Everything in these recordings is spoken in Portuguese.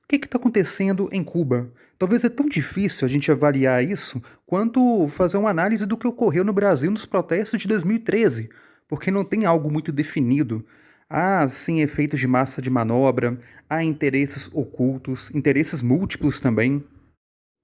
O que está acontecendo em Cuba? Talvez é tão difícil a gente avaliar isso quanto fazer uma análise do que ocorreu no Brasil nos protestos de 2013, porque não tem algo muito definido. Há, sim, efeitos de massa de manobra, há interesses ocultos, interesses múltiplos também.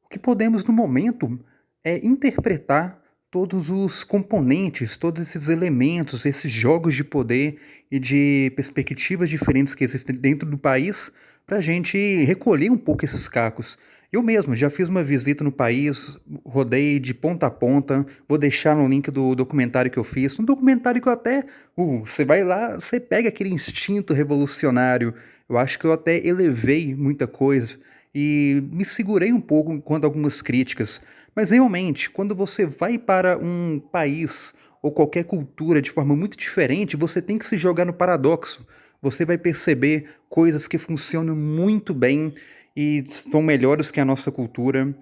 O que podemos, no momento, é interpretar todos os componentes, todos esses elementos, esses jogos de poder e de perspectivas diferentes que existem dentro do país, para a gente recolher um pouco esses cacos. Eu mesmo já fiz uma visita no país, rodei de ponta a ponta, vou deixar no link do documentário que eu fiz, um documentário que eu até, você vai lá, você pega aquele instinto revolucionário, eu acho que eu até elevei muita coisa, e me segurei um pouco quanto a algumas críticas. Mas realmente, quando você vai para um país ou qualquer cultura de forma muito diferente, você tem que se jogar no paradoxo. Você vai perceber coisas que funcionam muito bem e são melhores que a nossa cultura.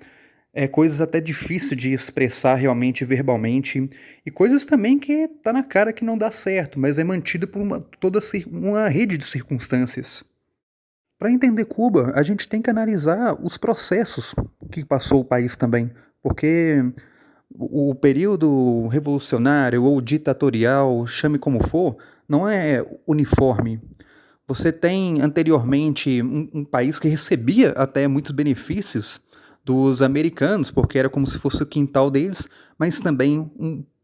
Coisas até difíceis de expressar realmente verbalmente. E coisas também que tá na cara que não dá certo, mas é mantido por uma rede de circunstâncias. Para entender Cuba, a gente tem que analisar os processos que passou o país também, porque o período revolucionário ou ditatorial, chame como for, não é uniforme. Você tem anteriormente um país que recebia até muitos benefícios dos americanos, porque era como se fosse o quintal deles, mas também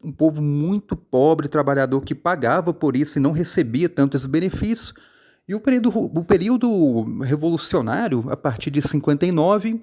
um povo muito pobre, trabalhador, que pagava por isso e não recebia tanto esse benefício. E o período revolucionário, a partir de 59,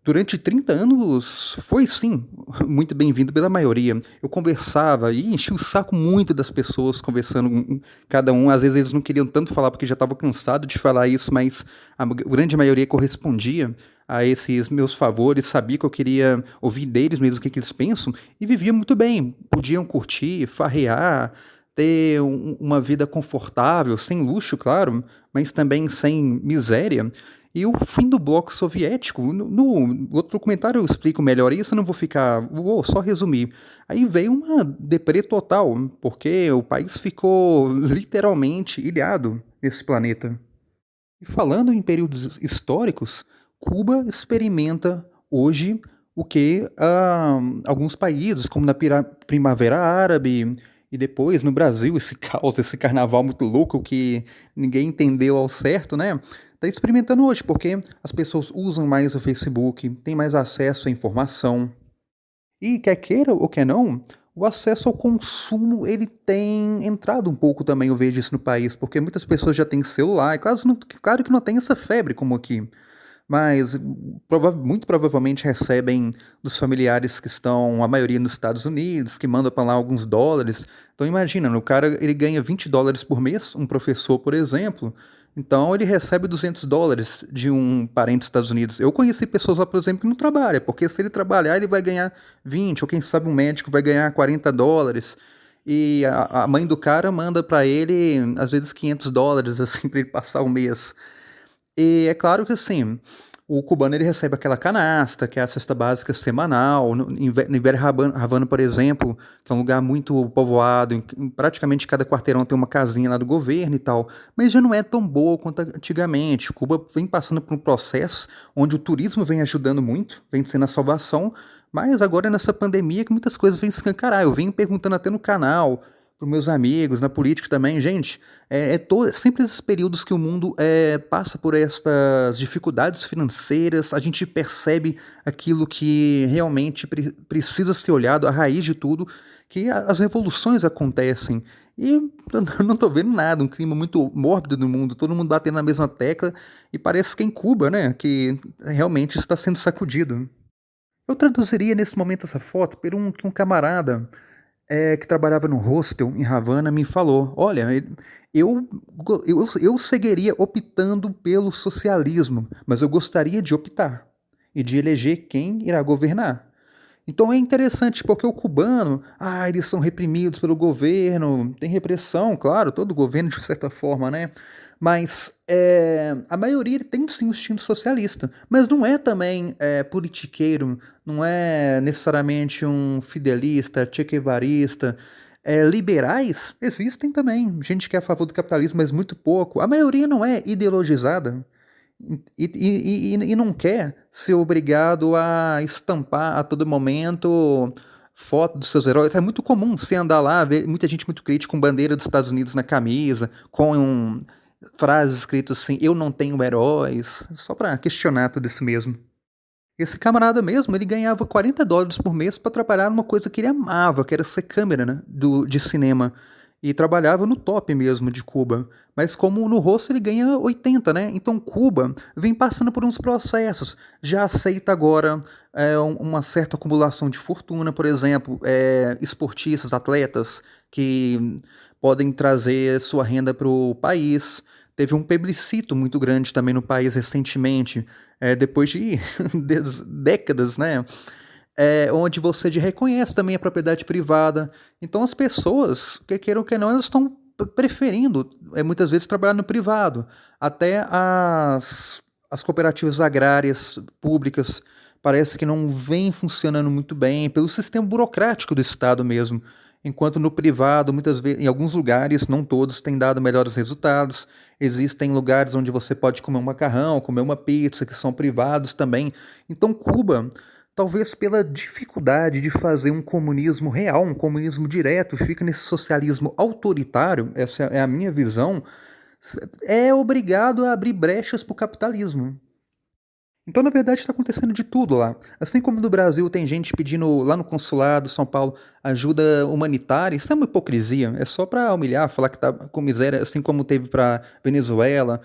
durante 30 anos, foi sim muito bem-vindo pela maioria. Eu conversava e enchi o saco muito das pessoas conversando com cada um. Às vezes eles não queriam tanto falar porque já estavam cansados de falar isso, mas a grande maioria correspondia a esses meus favores, sabia que eu queria ouvir deles mesmo o que eles pensam e vivia muito bem. Podiam curtir, farrear, ter uma vida confortável, sem luxo, claro, mas também sem miséria. E o fim do bloco soviético, no outro documentário eu explico melhor isso, eu não vou só resumir. Aí veio uma deprê total, porque o país ficou literalmente ilhado nesse planeta. E falando em períodos históricos, Cuba experimenta hoje o que alguns países, como na Primavera Árabe, e depois no Brasil, esse caos, esse carnaval muito louco que ninguém entendeu ao certo, né? Está experimentando hoje, porque as pessoas usam mais o Facebook, têm mais acesso à informação, e quer queira ou quer não, o acesso ao consumo ele tem entrado um pouco também, eu vejo isso no país, porque muitas pessoas já têm celular, claro que não tem essa febre como aqui, mas muito provavelmente recebem dos familiares que estão, a maioria nos Estados Unidos, que mandam para lá alguns dólares. Então imagina, o cara ele ganha US$ 20 por mês, um professor, por exemplo, então ele recebe US$ 200 de um parente dos Estados Unidos. Eu conheci pessoas lá, por exemplo, que não trabalham, porque se ele trabalhar ele vai ganhar 20, ou quem sabe um médico vai ganhar US$ 40. E a mãe do cara manda para ele, às vezes, US$ 500, assim, para ele passar o mês. E é claro que assim, o cubano ele recebe aquela canasta, que é a cesta básica semanal. No Velho Havana, por exemplo, que é um lugar muito povoado, em praticamente cada quarteirão tem uma casinha lá do governo e tal, mas já não é tão boa quanto antigamente. Cuba vem passando por um processo onde o turismo vem ajudando muito, vem sendo a salvação, mas agora nessa pandemia que muitas coisas vêm escancarar. Eu venho perguntando até no canal, para meus amigos, na política também, gente, sempre esses períodos que o mundo passa por estas dificuldades financeiras, a gente percebe aquilo que realmente precisa ser olhado, a raiz de tudo, que as revoluções acontecem. E eu não estou vendo nada, um clima muito mórbido no mundo, todo mundo batendo na mesma tecla, e parece que é em Cuba, né, que realmente está sendo sacudido. Eu traduziria nesse momento essa foto por que um camarada que trabalhava no hostel em Havana me falou: olha, eu, eu seguiria optando pelo socialismo, mas eu gostaria de optar e de eleger quem irá governar. Então é interessante porque o cubano, eles são reprimidos pelo governo, tem repressão, claro, todo governo de certa forma, né? Mas a maioria ele tem sim o instinto socialista, mas não é também politiqueiro, não é necessariamente um fidelista, chequevarista. Liberais existem também, gente que é a favor do capitalismo, mas muito pouco. A maioria não é ideologizada. E não quer ser obrigado a estampar a todo momento foto dos seus heróis. É muito comum você andar lá, ver muita gente muito crítica com bandeira dos Estados Unidos na camisa, frases escritas assim, eu não tenho heróis, só pra questionar tudo isso mesmo. Esse camarada mesmo, ele ganhava US$ 40 por mês para trabalhar numa coisa que ele amava, que era ser câmera, né, de cinema. E trabalhava no top mesmo de Cuba. Mas como no rosto ele ganha 80, né? Então Cuba vem passando por uns processos. Já aceita agora uma certa acumulação de fortuna, por exemplo, esportistas, atletas que podem trazer sua renda para o país. Teve um plebiscito muito grande também no país recentemente, depois de décadas, né? Onde você reconhece também a propriedade privada. Então as pessoas, que queiram ou que não, elas estão preferindo muitas vezes trabalhar no privado. Até as cooperativas agrárias públicas parece que não vêm funcionando muito bem pelo sistema burocrático do Estado mesmo. Enquanto no privado, muitas vezes, em alguns lugares, não todos, têm dado melhores resultados. Existem lugares onde você pode comer um macarrão, comer uma pizza, que são privados também. Então, Cuba, talvez pela dificuldade de fazer um comunismo real, um comunismo direto, fica nesse socialismo autoritário, essa é a minha visão, é obrigado a abrir brechas para o capitalismo. Então, na verdade, está acontecendo de tudo lá. Assim como no Brasil tem gente pedindo lá no consulado São Paulo ajuda humanitária, isso é uma hipocrisia. É só para humilhar, falar que tá com miséria, assim como teve para Venezuela.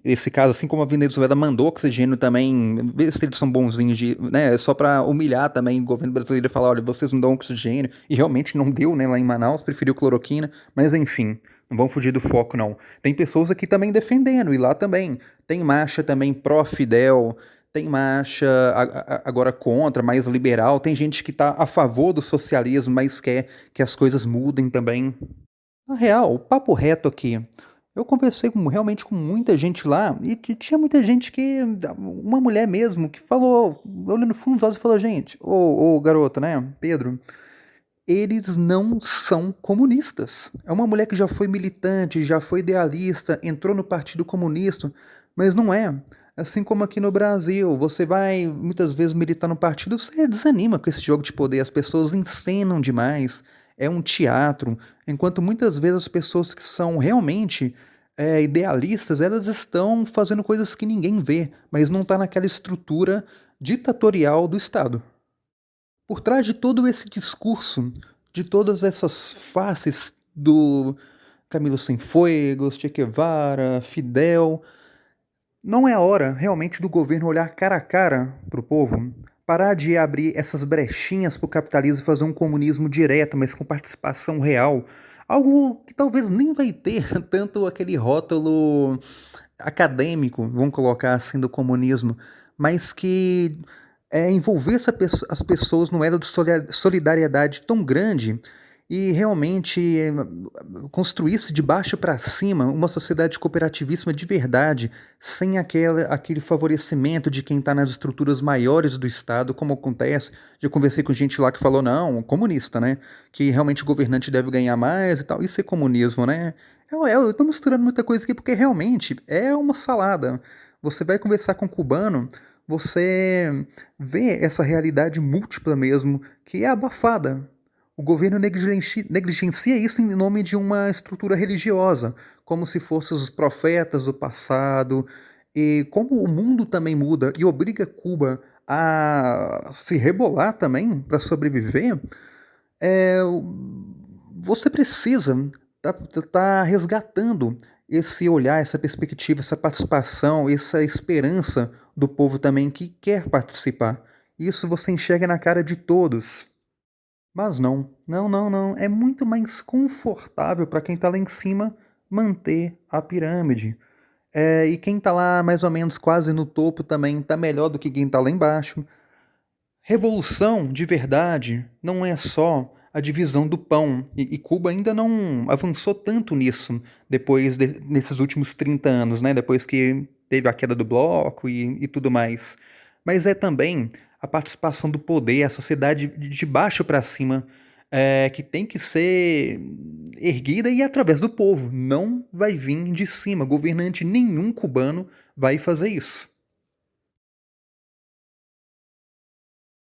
Esse caso, assim como a Venezuela mandou oxigênio também, ver se eles são bonzinhos, né? É só para humilhar também o governo brasileiro e falar, olha, vocês não dão oxigênio. E realmente não deu, né? Lá em Manaus, preferiu cloroquina. Mas enfim, não vão fugir do foco, não. Tem pessoas aqui também defendendo, e lá também. Tem marcha também pró-Fidel, tem marcha agora contra, mais liberal. Tem gente que está a favor do socialismo, mas quer que as coisas mudem também. Na real, papo reto aqui. Eu conversei realmente com muita gente lá e tinha muita gente que. Uma mulher mesmo que falou, olhando no fundo dos olhos e falou: gente, ô garota, né, Pedro, eles não são comunistas. É uma mulher que já foi militante, já foi idealista, entrou no Partido Comunista, mas não é. Assim como aqui no Brasil, você vai muitas vezes militar no partido, você desanima com esse jogo de poder, as pessoas encenam demais, é um teatro, enquanto muitas vezes as pessoas que são realmente idealistas, elas estão fazendo coisas que ninguém vê, mas não está naquela estrutura ditatorial do Estado. Por trás de todo esse discurso, de todas essas faces do Camilo Cienfuegos, Che Guevara, Fidel, não é a hora realmente do governo olhar cara a cara para o povo, parar de abrir essas brechinhas para o capitalismo e fazer um comunismo direto, mas com participação real. Algo que talvez nem vai ter tanto aquele rótulo acadêmico, vamos colocar assim, do comunismo, mas que envolver as pessoas num elo de solidariedade tão grande e realmente construísse de baixo para cima uma sociedade cooperativista de verdade, sem aquele favorecimento de quem está nas estruturas maiores do Estado, como acontece. Já conversei com gente lá que falou, não, comunista, né? Que realmente o governante deve ganhar mais e tal. Isso é comunismo, né? Eu estou misturando muita coisa aqui porque realmente é uma salada. Você vai conversar com um cubano, você vê essa realidade múltipla mesmo, que é abafada. O governo negligencia isso em nome de uma estrutura religiosa, como se fossem os profetas do passado. E como o mundo também muda e obriga Cuba a se rebolar também para sobreviver, é, você precisa tá resgatando esse olhar, essa perspectiva, essa participação, essa esperança do povo também que quer participar. Isso você enxerga na cara de todos. Mas não, não, não, não. É muito mais confortável para quem está lá em cima manter a pirâmide. E quem está lá mais ou menos quase no topo também está melhor do que quem está lá embaixo. Revolução de verdade não é só a divisão do pão, e Cuba ainda não avançou tanto nisso nesses últimos 30 anos, né? Depois que teve a queda do bloco e tudo mais. Mas é também a participação do poder, a sociedade de baixo para cima, que tem que ser erguida e através do povo. Não vai vir de cima. Governante nenhum cubano vai fazer isso.